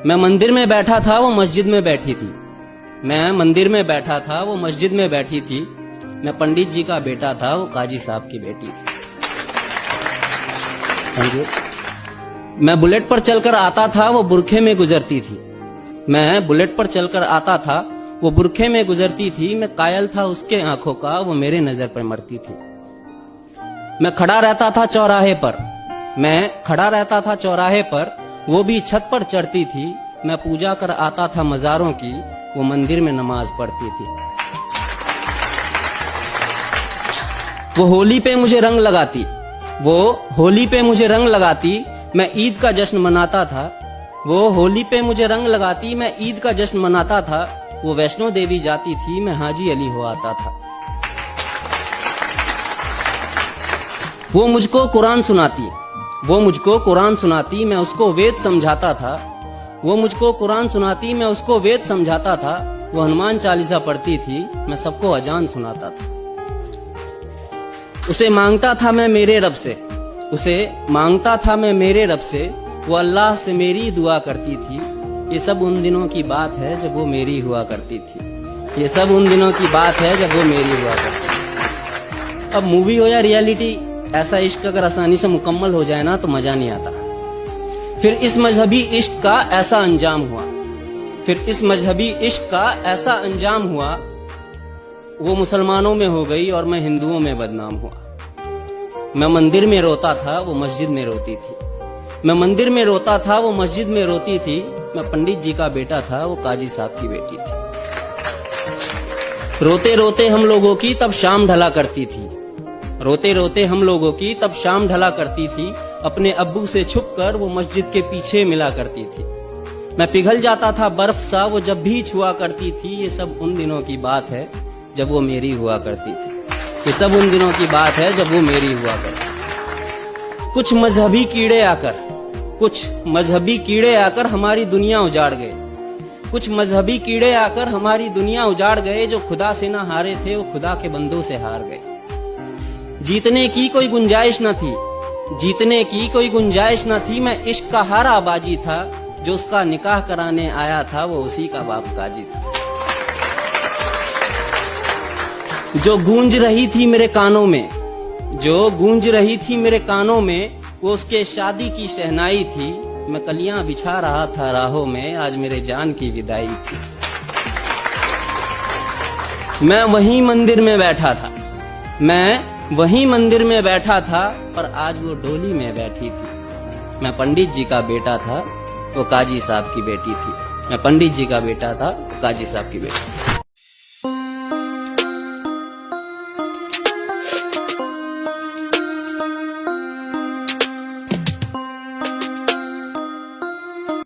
मैं मंदिर में बैठा था, वो मस्जिद में बैठी थी। मैं मंदिर में बैठा था, वो मस्जिद में बैठी थी। मैं पंडित जी का बेटा था, वो काजी साहब की बेटी थी। Thank you. मैं बुलेट पर चलकर आता था, वो बुरखे में गुजरती थी। मैं बुलेट पर चलकर आता था, वो बुरखे में गुजरती थी। मैं कायल था उसके आंखों का, वो मेरे नजर पर मरती थी। मैं खड़ा रहता था चौराहे पर, मैं खड़ा रहता था चौराहे पर, वो भी छत पर चढ़ती थी। मैं पूजा कर आता था मजारों की, वो मंदिर में नमाज पढ़ती थी। वो होली पे मुझे रंग लगाती, वो होली पे मुझे रंग लगाती, मैं ईद का जश्न मनाता था। वो होली पे मुझे रंग लगाती, मैं ईद का जश्न मनाता था। वो वैष्णो देवी जाती थी, मैं हाजी अली हो आता था। वो मुझको कुरान सुनाती, वो मुझको कुरान सुनाती, मैं उसको वेद समझाता था। वो मुझको कुरान सुनाती, मैं उसको वेद समझाता था। वो हनुमान चालीसा पढ़ती थी, मैं सबको अजान सुनाता था। उसे मांगता था मैं मेरे रब से, उसे मांगता था मैं मेरे रब से। वो अल्लाह से मेरी दुआ करती थी। ये सब उन दिनों की बात है जब वो मेरी हुआ करती थी। ये सब उन दिनों की बात है जब वो मेरी हुआ करती थी। अब मूवी हो या रियलिटी, ऐसा इश्क अगर आसानी से मुकम्मल हो जाए ना तो मजा नहीं आता। फिर इस मजहबी इश्क का ऐसा अंजाम हुआ, फिर इस मजहबी इश्क का ऐसा अंजाम हुआ। वो मुसलमानों में हो गई और मैं हिंदुओं में बदनाम हुआ। मैं मंदिर में रोता था, वो मस्जिद में रोती थी। मैं मंदिर में रोता था, वो मस्जिद में रोती थी। मैं पंडित जी का बेटा था, वो काजी साहब की बेटी थी। रोते रोते हम लोगों की तब शाम ढला करती थी। रोते रोते हम लोगों की तब शाम ढला करती थी। अपने अब्बू से छुपकर वो मस्जिद के पीछे मिला करती थी। मैं पिघल जाता था बर्फ सा, वो जब भी छुआ करती थी। ये सब उन दिनों की बात है जब वो मेरी हुआ करती थी। ये सब उन दिनों की बात है जब वो मेरी हुआ करती थी। कुछ मजहबी कीड़े आकर, कुछ मजहबी कीड़े आकर हमारी दुनिया उजाड़ गए। कुछ मजहबी कीड़े आकर हमारी दुनिया उजाड़ गए। जो खुदा से ना हारे थे, वो खुदा के बंदों से हार गए। जीतने की कोई गुंजाइश न थी, जीतने की कोई गुंजाइश न थी। मैं इश्क का हारा बाजी था, जो उसका निकाह कराने आया था, वो उसी का बाप काजी था। जो गूंज रही थी मेरे कानों में, जो गूंज रही थी मेरे कानों में, वो उसके शादी की शहनाई थी। मैं कलियां बिछा रहा था राहों में, आज मेरे जान की विदाई थी। मैं वहीं मंदिर में बैठा था, मैं वहीं मंदिर में बैठा था, पर आज वो डोली में बैठी थी। मैं पंडित जी का बेटा था, वो काजी साहब की बेटी थी। मैं पंडित जी का बेटा था, वो काजी साहब की बेटी थी।